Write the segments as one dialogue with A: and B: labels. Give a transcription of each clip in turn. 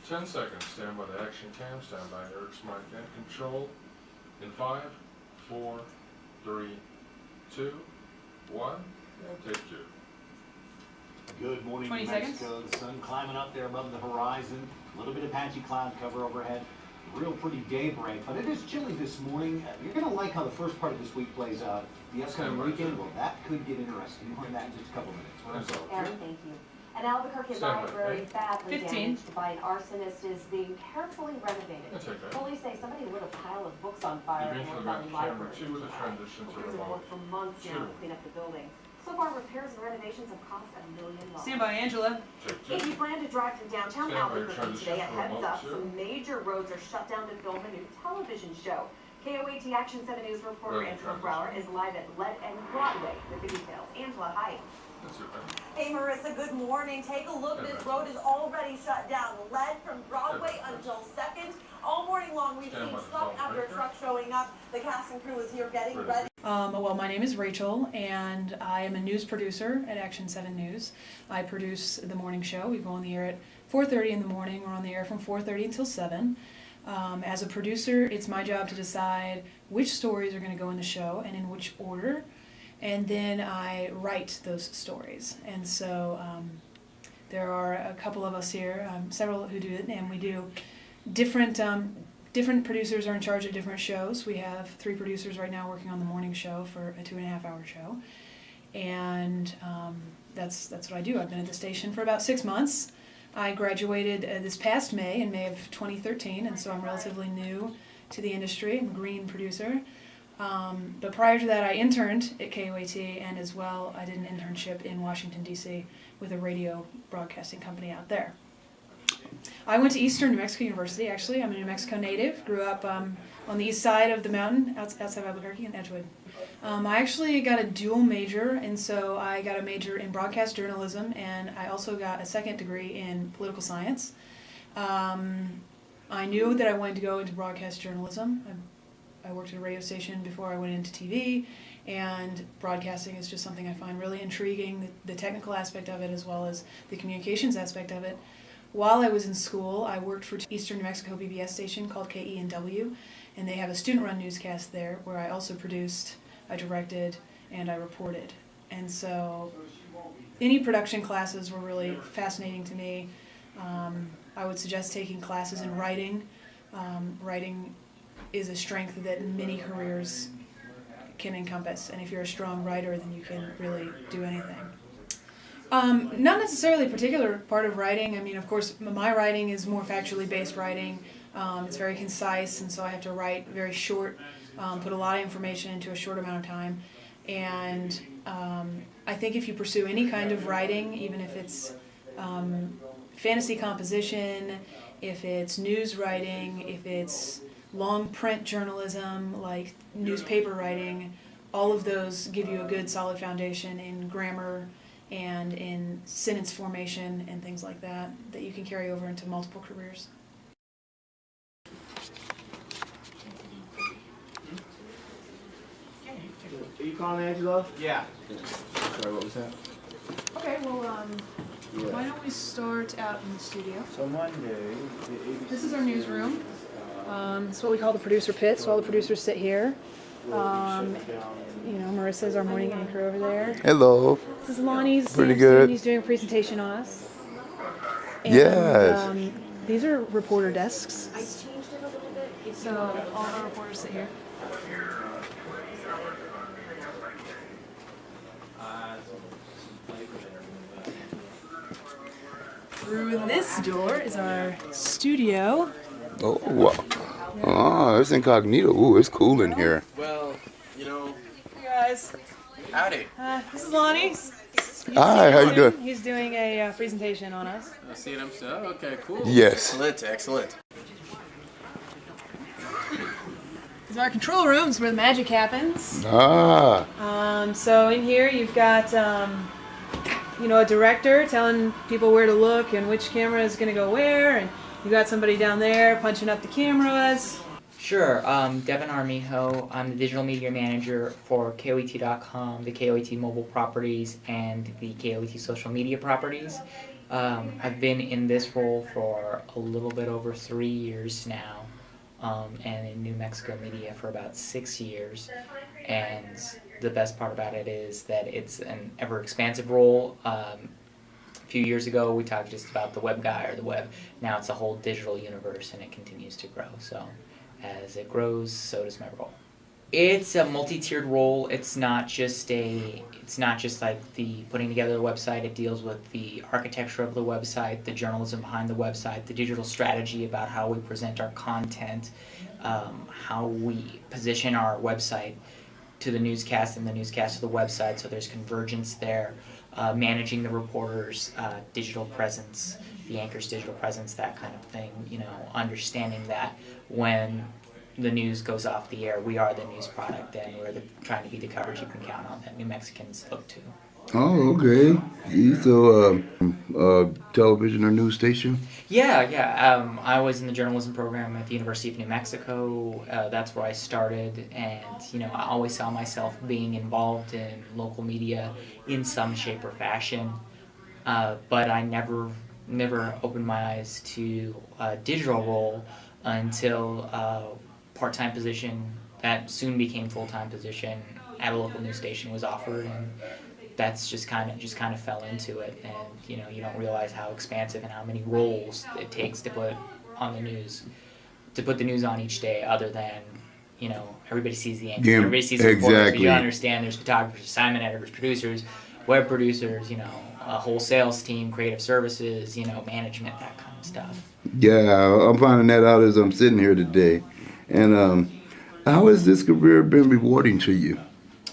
A: 10 seconds. Stand by the action cam. Stand by Eric's mic and control. In 5, 4, 3, 2, 1. And take 2.
B: Good morning,
C: 20
B: New Mexico. The sun climbing up there above the horizon. A little bit of patchy cloud cover overhead. Real pretty daybreak, but it is chilly this morning. You're going to like how the first part of this week plays out. The upcoming weekend, well, that could get interesting. More on that in just a couple minutes.
D: Aaron, thank you. An Albuquerque library badly
C: 15.
D: damaged by an arsonist is being carefully renovated. Police say somebody lit a pile of books on fire at North Valley Library.
A: Camera 2 with a transition to
D: Workers have
A: remote.
D: worked for months now to clean up the building. So far, repairs and renovations have cost $1 million.
C: Stand by, Angela.
D: If you plan to drive through downtown
A: Stand by,
D: Albuquerque today, a
A: transition
D: heads
A: remote
D: up,
A: too.
D: some major roads are shut down to film a new television show. KOAT Action 7 News reporter
A: Right,
D: Angela
A: transition.
D: Brower is live at Lead and Broadway with the details. Angela, hi.
A: That's it, man.
E: Hey Marissa, good morning. Take a look. This road is already shut down. Lead from Broadway until 2nd. All morning long we've seen truck after truck showing up. The cast and crew is here getting ready.
C: Well, my name is Rachel, and I am a news producer at Action 7 News. I produce the morning show. We go on the air at 4:30 in the morning. We're on the air from 4:30 until 7. As a producer, it's my job to decide which stories are going to go in the show and in which order, and then I write those stories. And so there are a couple of us here, several who do it, and we do different producers are in charge of different shows. We have 3 producers right now working on the morning show for a 2.5-hour show, and that's what I do. I've been at the station for about 6 months. I graduated this past May, in May of 2013, and so I'm relatively new to the industry. I'm a green producer. But prior to that, I interned at KOAT, and as well, I did an internship in Washington, D.C. with a radio broadcasting company out there. I went to Eastern New Mexico University, actually. I'm a New Mexico native. Grew up on the east side of the mountain, outside of Albuquerque in Edgewood. I actually got a dual major, and so I got a major in broadcast journalism, and I also got a second degree in political science. I knew that I wanted to go into broadcast journalism. I worked at a radio station before I went into TV, and broadcasting is just something I find really intriguing, the technical aspect of it as well as the communications aspect of it. While I was in school, I worked for Eastern New Mexico PBS station called KENW, and they have a student-run newscast there where I also produced, I directed, and I reported. And so any production classes were really fascinating to me. I would suggest taking classes in writing. Writing is a strength that many careers can encompass, and if you're a strong writer, then you can really do anything. Not necessarily a particular part of writing. I mean, of course, my writing is more factually based writing. It's very concise, and so I have to write very short, put a lot of information into a short amount of time. And I think if you pursue any kind of writing, even if it's fantasy composition, if it's news writing, if it's long print journalism like newspaper writing, all of those give you a good solid foundation in grammar and in sentence formation and things like that you can carry over into multiple careers.
F: Are you calling Angela?
G: Yeah.
F: Sorry, what was that?
C: Okay, well, why don't we start out in the studio?
F: So Monday, the ABC.
C: This is our newsroom. It's what we call the producer pit, so all the producers sit here. You know, Marissa's our morning anchor over there.
H: Hello.
C: This is Lonnie's.
H: Pretty good.
C: He's doing a presentation on us. And,
H: Yes.
C: These are reporter desks.
D: I changed it a little bit.
C: So all our reporters sit here. Through this door is our studio.
H: Oh, wow. Oh, it's incognito. Ooh, it's cool in here.
G: Well, you know,
C: Hey guys.
G: howdy.
C: This is Lonnie.
H: Hi, how you doing?
C: He's doing a presentation on us.
G: I see it. Okay, cool.
H: Yes.
G: Excellent, excellent.
C: These are our control rooms where the magic happens.
H: Ah,
C: So in here you've got, you know, a director telling people where to look and which camera is going to go where, and you got somebody down there punching up the cameras.
I: Sure. Devin Armijo. I'm the digital media manager for KOAT.com, the KOAT mobile properties, and the KOAT social media properties. I've been in this role for a little bit over 3 years now, and in New Mexico media for about 6 years. And the best part about it is that it's an ever expansive role. A few years ago, we talked just about the web guy or the web. Now it's a whole digital universe, and it continues to grow. So as it grows, so does my role. It's a multi-tiered role. It's not just like the putting together the website. It deals with the architecture of the website, the journalism behind the website, the digital strategy about how we present our content, how we position our website to the newscast and the newscast to the website, so there's convergence there, managing the reporters' digital presence, the anchor's digital presence, that kind of thing, understanding that when the news goes off the air, we are the news product, and we're trying to be the coverage you can count on that New Mexicans look to.
H: Oh, okay. So, television or news station?
I: Yeah. I was in the journalism program at the University of New Mexico. That's where I started, and I always saw myself being involved in local media in some shape or fashion. But I never opened my eyes to a digital role until part-time position that soon became full-time position at a local news station was offered, and that's just kind of fell into it. And you don't realize how expansive and how many roles it takes to put on the news, to put the news on each day, other than everybody sees the anchors, everybody sees the reporters, but you don't understand there's photographers, assignment editors, producers, web producers, a whole sales team, creative services, management, that kind of stuff.
H: Yeah, I'm finding that out as I'm sitting here today. And how has this career been rewarding to you?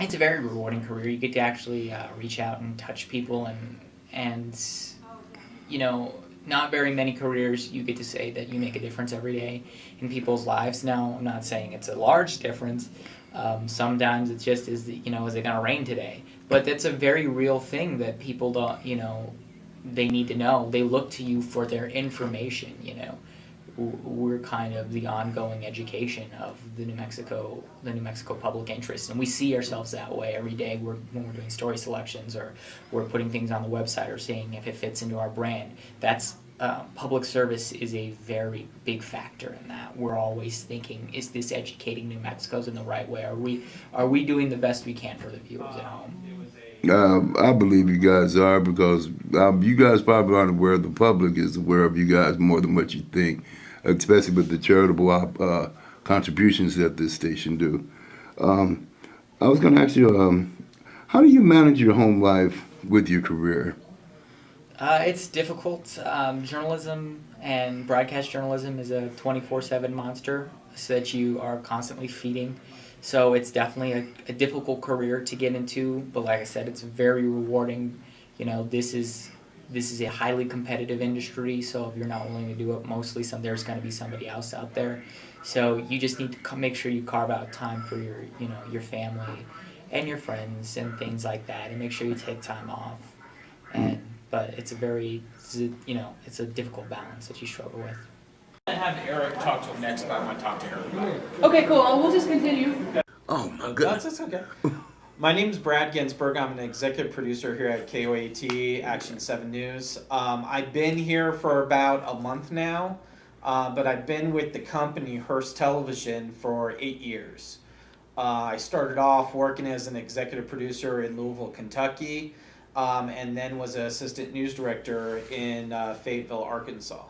I: It's a very rewarding career. You get to actually reach out and touch people, and not very many careers you get to say that you make a difference every day in people's lives. Now, I'm not saying it's a large difference. Sometimes it's just, is it going to rain today? But that's a very real thing that people don't, they need to know. They look to you for their information, We're kind of the ongoing education of the New Mexico public interest, and we see ourselves that way every day when we're doing story selections, or we're putting things on the website, or seeing if it fits into our brand. That's public service is a very big factor in that. We're always thinking, is this educating New Mexicans in the right way? Are we doing the best we can for the viewers at home?
H: I believe you guys are, because you guys probably aren't aware. The public is aware of you guys more than what you think, especially with the charitable contributions that this station do. I was going to ask you, how do you manage your home life with your career?
I: It's difficult. Journalism and broadcast journalism is a 24/7 monster so that you are constantly feeding. So it's definitely a difficult career to get into, but like I said, it's very rewarding. This is a highly competitive industry, so if you're not willing to do it, there's going to be somebody else out there. So you just need to make sure you carve out time for your family and your friends and things like that, and make sure you take time off. But it's a difficult balance that you struggle with.
J: I have Eric talk to him next, but I want to talk to Eric.
C: Okay, cool. We'll just continue.
H: Oh my goodness.
J: That's okay. My name's Brad Ginsberg. I'm an executive producer here at KOAT Action 7 News. I've been here for about a month now, but I've been with the company Hearst Television for 8 years. I started off working as an executive producer in Louisville, Kentucky, and then was an assistant news director in Fayetteville, Arkansas.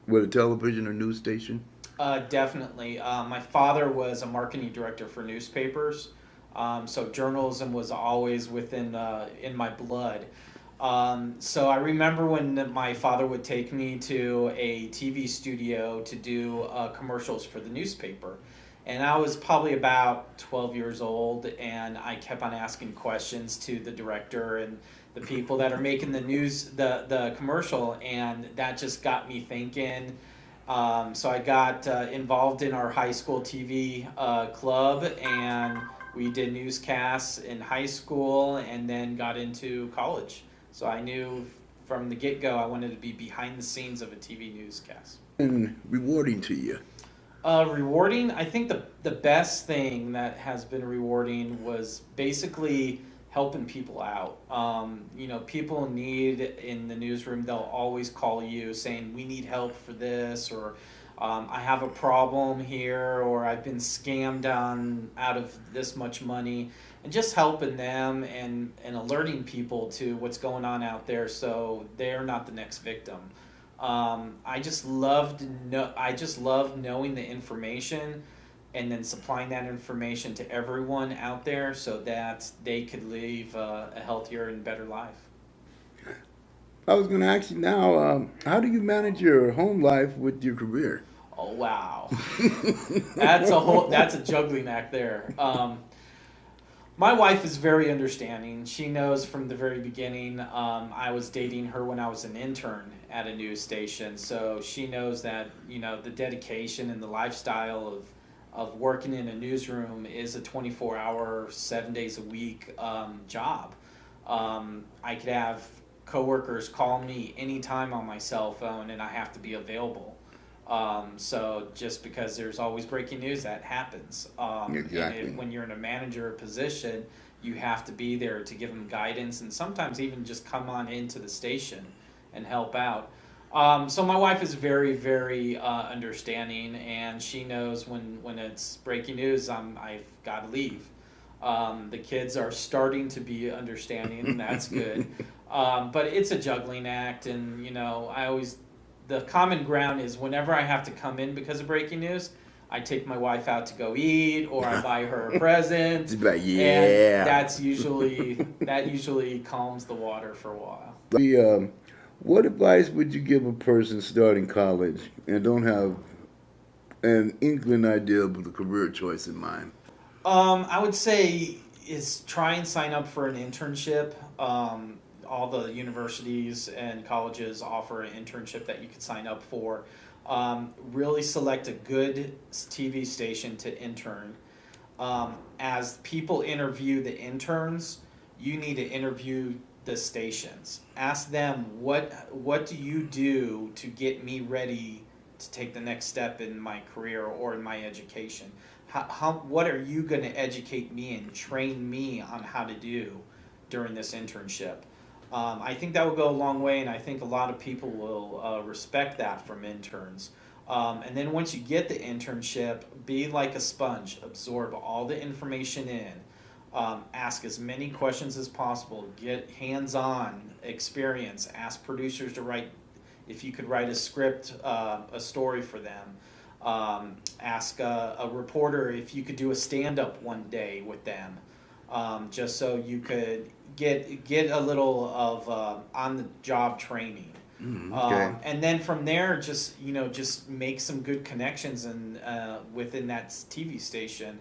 H: With a television or news station?
J: Definitely. My father was a marketing director for newspapers, so journalism was always in my blood. So I remember when my father would take me to a TV studio to do commercials for the newspaper. And I was probably about 12 years old, and I kept on asking questions to the director and the people that are making the commercial, and that just got me thinking. So I got involved in our high school TV club, and we did newscasts in high school and then got into college. So I knew from the get-go I wanted to be behind the scenes of a TV newscast.
H: And rewarding to you?
J: Rewarding, I think the best thing that has been rewarding was basically helping people out. You know, people need in the newsroom, they'll always call you saying, we need help for this, or I have a problem here, or I've been scammed out of this much money, and just helping them and alerting people to what's going on out there so they're not the next victim. I just love knowing the information and then supplying that information to everyone out there so that they could live a healthier and better life.
H: I was going to ask you now, how do you manage your home life with your career?
J: Oh, wow. That's a juggling act there. My wife is very understanding. She knows from the very beginning. I was dating her when I was an intern at a news station, so she knows that, you know, the dedication and the lifestyle of working in a newsroom is a 24-hour, 7 days a week job. I could have coworkers call me anytime on my cell phone, and I have to be available. So just because there's always breaking news, that happens.
H: Exactly.
J: And when you're in a manager position, you have to be there to give them guidance, and sometimes even just come on into the station and help out. So my wife is very, very understanding, and she knows when it's breaking news, I've got to leave. The kids are starting to be understanding, and that's good. But it's a juggling act, and you know, the common ground is whenever I have to come in because of breaking news, I take my wife out to go eat, or I buy her a present.
H: She'd be like, yeah.
J: And that usually calms the water for a while.
H: What advice would you give a person starting college and don't have an inkling idea of the career choice in mind?
J: I would say is try and sign up for an internship. All the universities and colleges offer an internship that you can sign up for. Really select a good TV station to intern. As people interview the interns, you need to interview the stations. Ask them, what do you do to get me ready to take the next step in my career or in my education? What are you going to educate me and train me on how to do during this internship? I think that will go a long way, and I think a lot of people will respect that from interns. And then once you get the internship, be like a sponge. Absorb all the information in. Ask as many questions as possible. Get hands-on experience. Ask producers to write, if you could write a script, a story for them. Ask a reporter if you could do a stand-up one day with them, just so you could get a little of on-the-job training.
H: Okay.
J: And then from there, just make some good connections and within that TV station.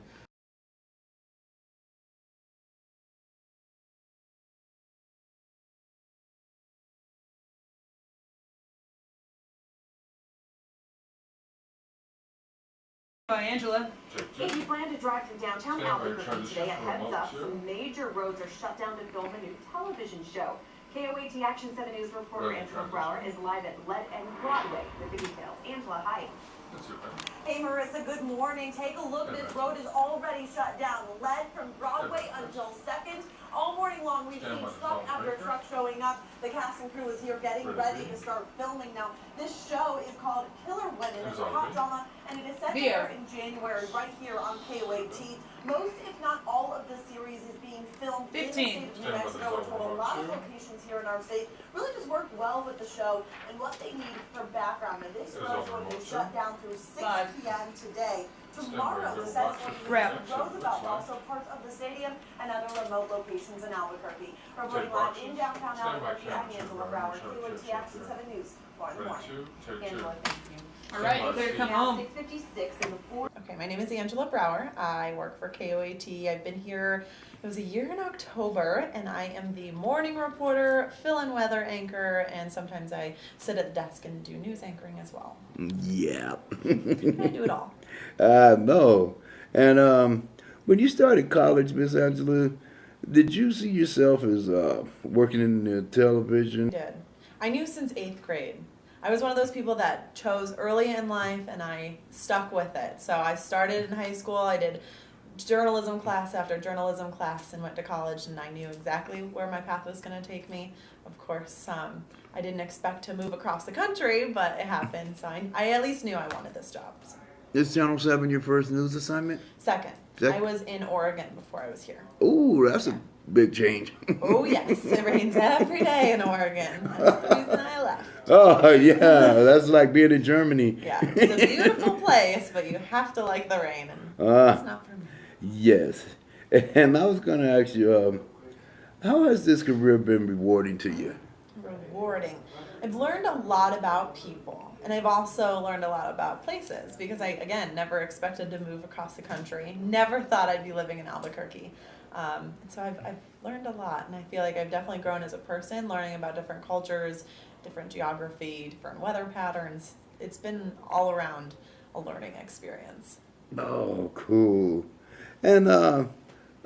C: Bye, Angela.
D: If you plan to drive through downtown Albuquerque today, a heads up, some major roads are shut down to film a new television show. KOAT Action 7 News reporter Angela Brower is live at Lead and Broadway with the details. Angela, hi.
E: Hey Marissa, good morning. Take a look. This road is already shut down. Lead from Broadway until 2nd. All morning long we've seen truck after truck showing up. The cast and crew is here getting ready to start filming now. This show is called Killer Women. It's a hot drama, and it is set to air in January right here on KOAT. Most, if not all, of the series is being filmed in the state of New Mexico, which will a lot of locations here in our state. Really just worked well with the show and what they need for background. And this road is going to be shut down through 6 p.m. today. Tomorrow, the set is going to be in Roosevelt, also parts of the stadium and other remote locations in Albuquerque. Reporting live in downtown Albuquerque, I'm Angela Brower, KOAT Action 7 News. Angela, thank you.
C: All right, you better come home.
D: 6:56 in the 4.
K: Okay, my name is Angela Brower. I work for KOAT. I've been here, it was a year in October, and I am the morning reporter, fill-in weather anchor, and sometimes I sit at the desk and do news anchoring as well.
H: Yeah.
K: I do it all.
H: No. And when you started college, Miss Angela, did you see yourself as working in the television?
K: I did. I knew since 8th grade. I was one of those people that chose early in life, and I stuck with it. So I started in high school. I did journalism class after journalism class and went to college, and I knew exactly where my path was going to take me. Of course, I didn't expect to move across the country, but it happened, so I at least knew I wanted this job. So.
H: Is Channel 7 your first news assignment?
K: Second.
H: Second?
K: I was in Oregon before I was here.
H: Ooh, that's a big change.
K: Oh, yes. It rains every day in Oregon. That's the reason I left.
H: Oh, yeah. That's like being in Germany.
K: Yeah. It's a beautiful place, but you have to like the rain. And it's not for me.
H: Yes. And I was going to ask you, how has this career been rewarding to you?
K: Rewarding. I've learned a lot about people. And I've also learned a lot about places because I, again, never expected to move across the country. Never thought I'd be living in Albuquerque. So I've learned a lot, and I feel like I've definitely grown as a person, learning about different cultures, different geography, different weather patterns. It's been all around a learning experience.
H: Oh, cool. And I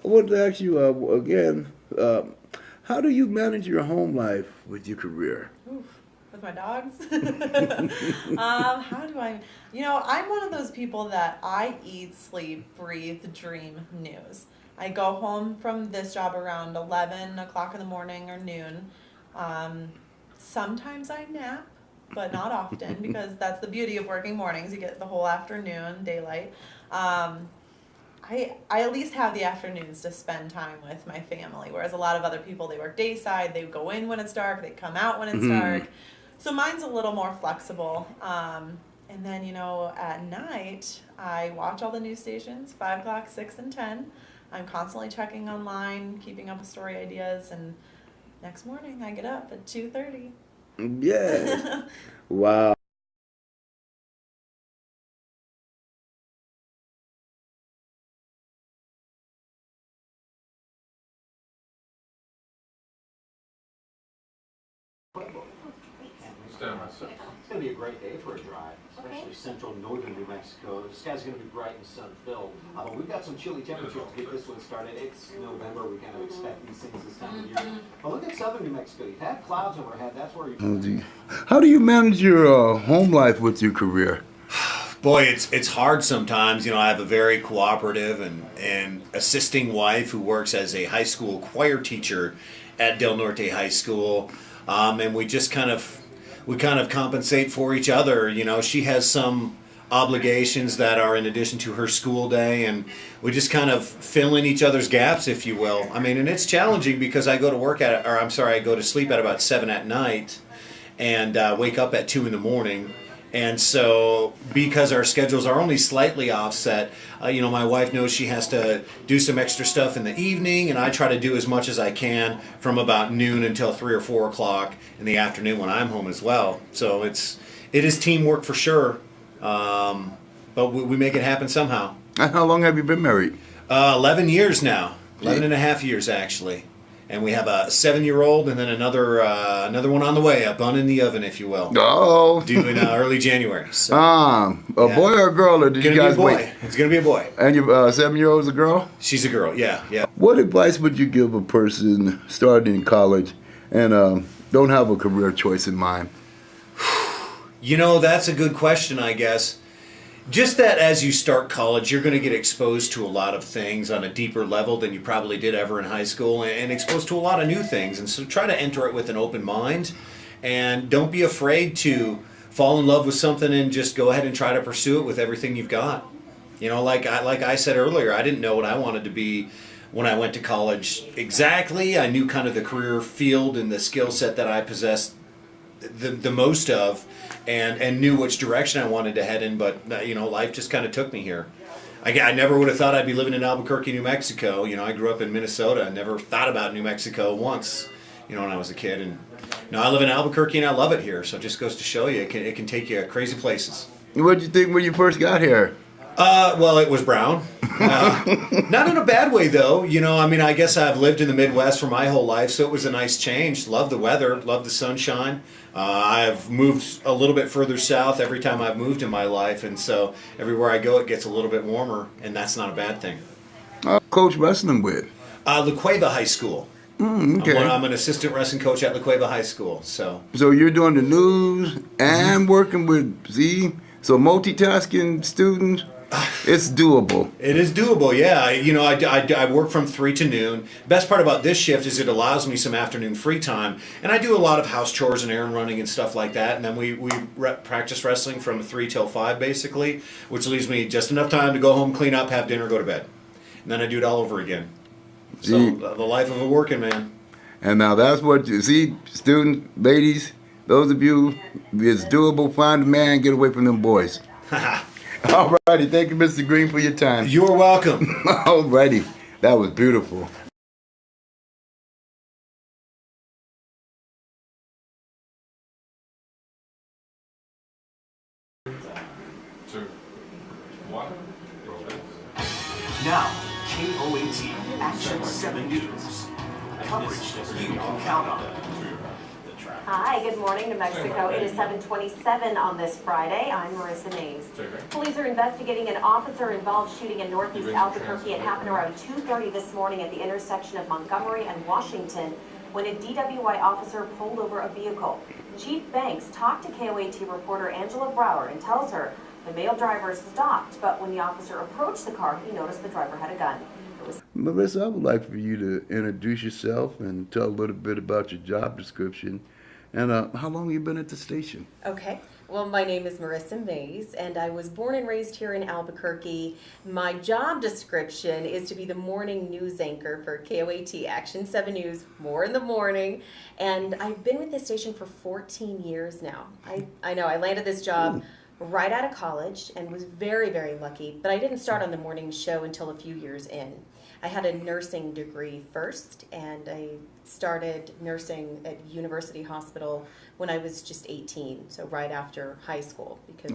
H: wanted to ask you again, how do you manage your home life with your career?
K: Oof. With my dogs? How do I, I'm one of those people that I eat, sleep, breathe, dream news. I go home from this job around 11 o'clock in the morning or noon. Sometimes I nap, but not often because that's the beauty of working mornings. You get the whole afternoon, daylight. I at least have the afternoons to spend time with my family, whereas a lot of other people, they work dayside, they go in when it's dark, they come out when it's dark. So mine's a little more flexible. And then, at night, I watch all the news stations, 5 o'clock, 6, and 10. I'm constantly checking online, keeping up with story ideas, and next morning I get up at 2:30.
H: Yeah. Wow.
A: Stand by 6.
B: It's going to be a great day for a drive, especially central northern New Mexico. The sky's going to be bright and sun-filled. We've got some chilly temperatures to get this one started. It's November. We kind of expect these things this time of year. But look at southern New Mexico. You've had clouds overhead. That's where you...
H: How do you manage your home life with your career?
L: Boy, it's hard sometimes. I have a very cooperative and assisting wife who works as a high school choir teacher at Del Norte High School. And we just kind of compensate for each other. She has some obligations that are in addition to her school day, and we just kind of fill in each other's gaps, if you will. And it's challenging because I go to sleep at about 7 at night and wake up at 2 in the morning. And so because our schedules are only slightly offset, my wife knows she has to do some extra stuff in the evening, and I try to do as much as I can from about noon until 3 or 4 o'clock in the afternoon when I'm home as well. So it is teamwork for sure, but we make it happen somehow.
H: And how long have you been married?
L: 11 years now, 11 and a half years actually. And we have a 7-year-old and then another one on the way, a bun in the oven, if you will.
H: Oh.
L: Due in early January. So,
H: a boy or a girl, or did you guys wait?
L: It's going to be a boy.
H: And your 7-year-old's a girl?
L: She's a girl, yeah.
H: What advice would you give a person starting in college and don't have a career choice in mind?
L: That's a good question, I guess. Just that as you start college, you're going to get exposed to a lot of things on a deeper level than you probably did ever in high school, and exposed to a lot of new things. And so try to enter it with an open mind, and don't be afraid to fall in love with something and just go ahead and try to pursue it with everything you've got. Like I said earlier, I didn't know what I wanted to be when I went to college exactly. I knew kind of the career field and the skill set that I possessed the most of, and knew which direction I wanted to head in, but life just kind of took me here. I never would have thought I'd be living in Albuquerque, New Mexico. I grew up in Minnesota. I never thought about New Mexico once, when I was a kid. And I live in Albuquerque and I love it here. So it just goes to show you it can take you crazy places.
H: What did you think when you first got here?
L: Well, it was brown. Not in a bad way, though. I guess I've lived in the Midwest for my whole life, so it was a nice change. Love the weather, love the sunshine. I've moved a little bit further south every time I've moved in my life, and so everywhere I go, it gets a little bit warmer, and that's not a bad thing.
H: Coach wrestling with?
L: La Cueva High School.
H: Okay.
L: I'm an assistant wrestling coach at La Cueva High School. So
H: you're doing the news and working with, so multitasking students? It's doable.
L: It is doable, yeah. I work from 3 to noon. Best part about this shift is it allows me some afternoon free time, and I do a lot of house chores and errand running and stuff like that. And then we practice wrestling from 3 till 5 basically, which leaves me just enough time to go home, clean up, have dinner, go to bed, and then I do it all over again. So the life of a working man.
H: And now that's what you see, students, ladies, those of you, it's doable. Find a man, get away from them boys. All righty, thank you, Mr. Green, for your time.
L: You're welcome.
H: All righty, that was beautiful.
M: Now, KOAT Action 7 News. Coverage you can count on.
D: Hi, good morning, New Mexico. It is 7:27 on this Friday. I'm Marissa Mays. Police are investigating an officer-involved shooting in northeast Albuquerque. It happened around 2:30 this morning at the intersection of Montgomery and Washington when a DWI officer pulled over a vehicle. Chief Banks talked to KOAT reporter Angela Brower and tells her the male driver stopped, but when the officer approached the car, he noticed the driver had a gun.
H: Marissa, I would like for you to introduce yourself and tell a little bit about your job description. And how long have you been at the station?
N: Okay. Well, my name is Marissa Mays, and I was born and raised here in Albuquerque. My job description is to be the morning news anchor for KOAT Action 7 News, more in the morning. And I've been with this station for 14 years now. I know, I landed this job right out of college and was very, very lucky, but I didn't start on the morning show until a few years in. I had a nursing degree first, and I started nursing at University Hospital when I was just 18, so right after high school, because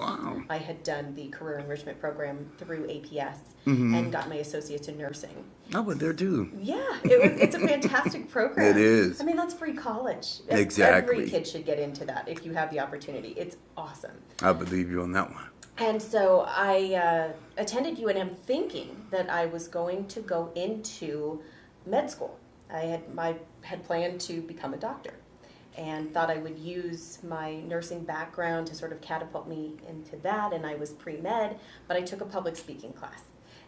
N: I had done the career enrichment program through APS and got my associates in nursing.
H: I went there too.
N: Yeah, it's a fantastic program.
H: It is.
N: I mean, that's free college.
H: Exactly.
N: Every kid should get into that if you have the opportunity. It's awesome.
H: I believe you on that one.
N: And so I attended UNM thinking that I was going to go into med school. I had planned to become a doctor and thought I would use my nursing background to sort of catapult me into that, and I was pre-med, but I took a public speaking class.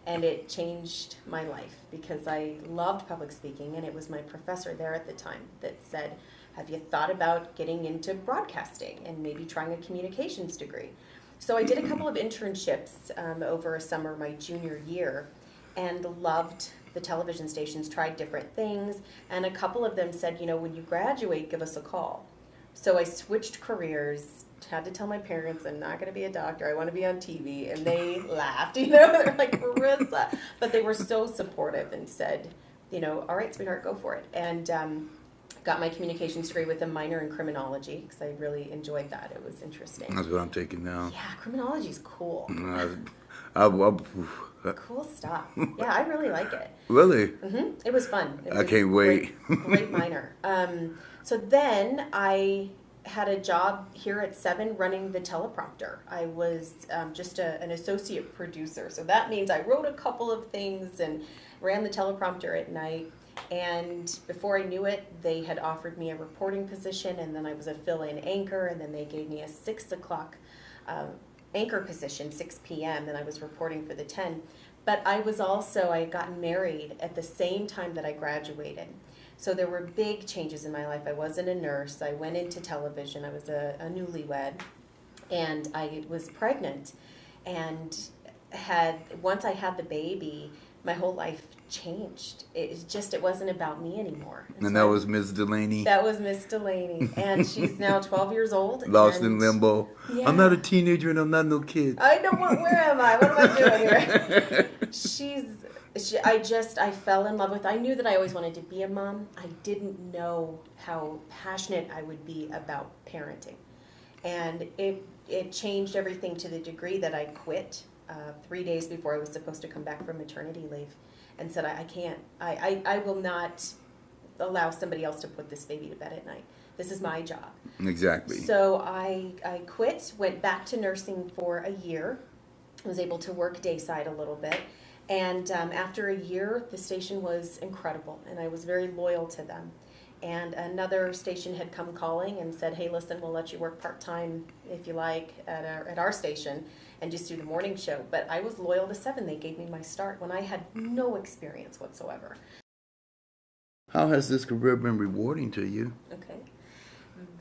N: And it changed my life because I loved public speaking, and it was my professor there at the time that said, have you thought about getting into broadcasting and maybe trying a communications degree? So I did a couple of internships over a summer my junior year and loved the television stations, tried different things, and a couple of them said, when you graduate, give us a call. So I switched careers, had to tell my parents I'm not going to be a doctor, I want to be on TV, and they laughed, they're like, Marissa. But they were so supportive and said, all right, sweetheart, go for it. And got my communications degree with a minor in criminology because I really enjoyed that. It was interesting.
H: That's what I'm taking now.
N: Yeah, criminology is cool. Cool stuff. Yeah, I really like it.
H: Really?
N: It was fun. It was
H: I can't wait.
N: Great minor. So then I had a job here at 7 running the teleprompter. I was just an associate producer. So that means I wrote a couple of things and ran the teleprompter at night. And before I knew it, they had offered me a reporting position, and then I was a fill-in anchor, and then they gave me a 6 o'clock anchor position, 6 p.m., and I was reporting for the 10. But I had gotten married at the same time that I graduated. So there were big changes in my life. I wasn't a nurse. I went into television. I was a newlywed, and I was pregnant. And once I had the baby, my whole life changed. It wasn't about me anymore.
H: And that was Ms. Delaney.
N: That was Miss Delaney, and she's now 12 years old.
H: Lost in limbo.
N: Yeah.
H: I'm not a teenager and I'm not no kid.
N: I know where am I? What am I doing here? I fell in love with her. I knew that I always wanted to be a mom. I didn't know how passionate I would be about parenting. And it changed everything to the degree that I quit 3 days before I was supposed to come back from maternity leave and said, I can't. I will not allow somebody else to put this baby to bed at night. This is my job.
H: Exactly.
N: So I quit, went back to nursing for a year. I was able to work dayside a little bit. And after a year, the station was incredible, and I was very loyal to them. And another station had come calling and said, hey, listen, we'll let you work part-time if you like at our station and just do the morning show. But I was loyal to 7. They gave me my start when I had no experience whatsoever.
H: How has this career been rewarding to you?
N: Okay.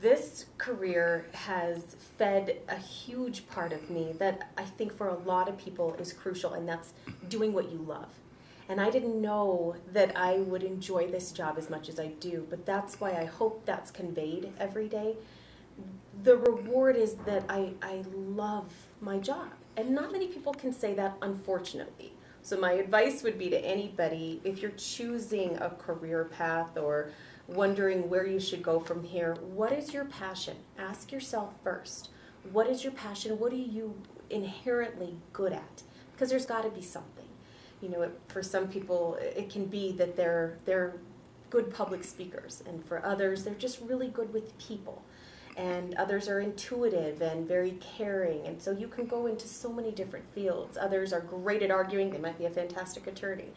N: This career has fed a huge part of me that I think for a lot of people is crucial, and that's doing what you love. And I didn't know that I would enjoy this job as much as I do, but that's why I hope that's conveyed every day. The reward is that I love my job. And not many people can say that, unfortunately. So my advice would be to anybody, if you're choosing a career path or wondering where you should go from here, what is your passion? Ask yourself first. What is your passion? What are you inherently good at? Because there's got to be something. You know, for some people, it can be that they're good public speakers, and for others, they're just really good with people. And others are intuitive and very caring, and so you can go into so many different fields. Others are great at arguing. They might be a fantastic attorney.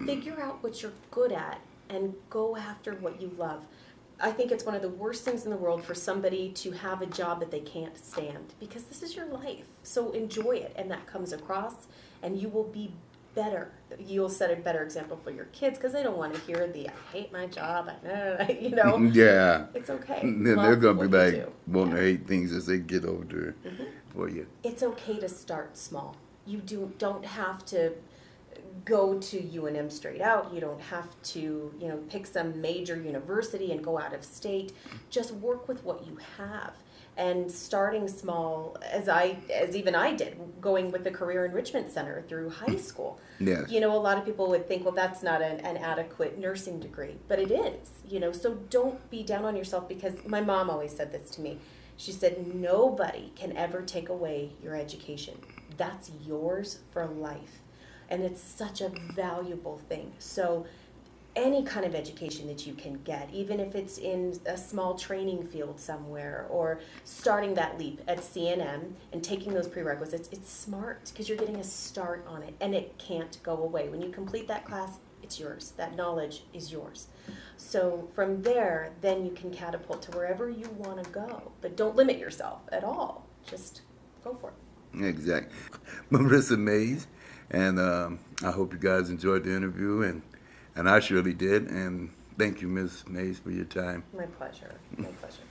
N: Figure out what you're good at and go after what you love. I think it's one of the worst things in the world for somebody to have a job that they can't stand, because this is your life. So enjoy it, and that comes across, and you will be better. You'll set a better example for your kids, because they don't want to hear the, I hate my job, you know.
H: Yeah.
N: It's okay.
H: Then they're
N: Love
H: going to be
N: what you
H: like,
N: do.
H: wanting to hate things as they get older for you.
N: It's okay to start small. You don't have to go to UNM straight out. You don't have to, pick some major university and go out of state. Just work with what you have. And starting small, as even I did, going with the Career Enrichment Center through high school.
H: Yes.
N: A lot of people would think, well, that's not an adequate nursing degree, but it is. So don't be down on yourself, because my mom always said this to me. She said, nobody can ever take away your education. That's yours for life. And it's such a valuable thing. So any kind of education that you can get, even if it's in a small training field somewhere, or starting that leap at CNM and taking those prerequisites, it's smart, because you're getting a start on it, and it can't go away. When you complete that class, it's yours. That knowledge is yours. So from there, then you can catapult to wherever you want to go. But don't limit yourself at all. Just go for it.
H: Exactly. Marissa Mays, and I hope you guys enjoyed the interview, and I surely did. And thank you, Ms. Mays, for your time.
N: My pleasure. My pleasure.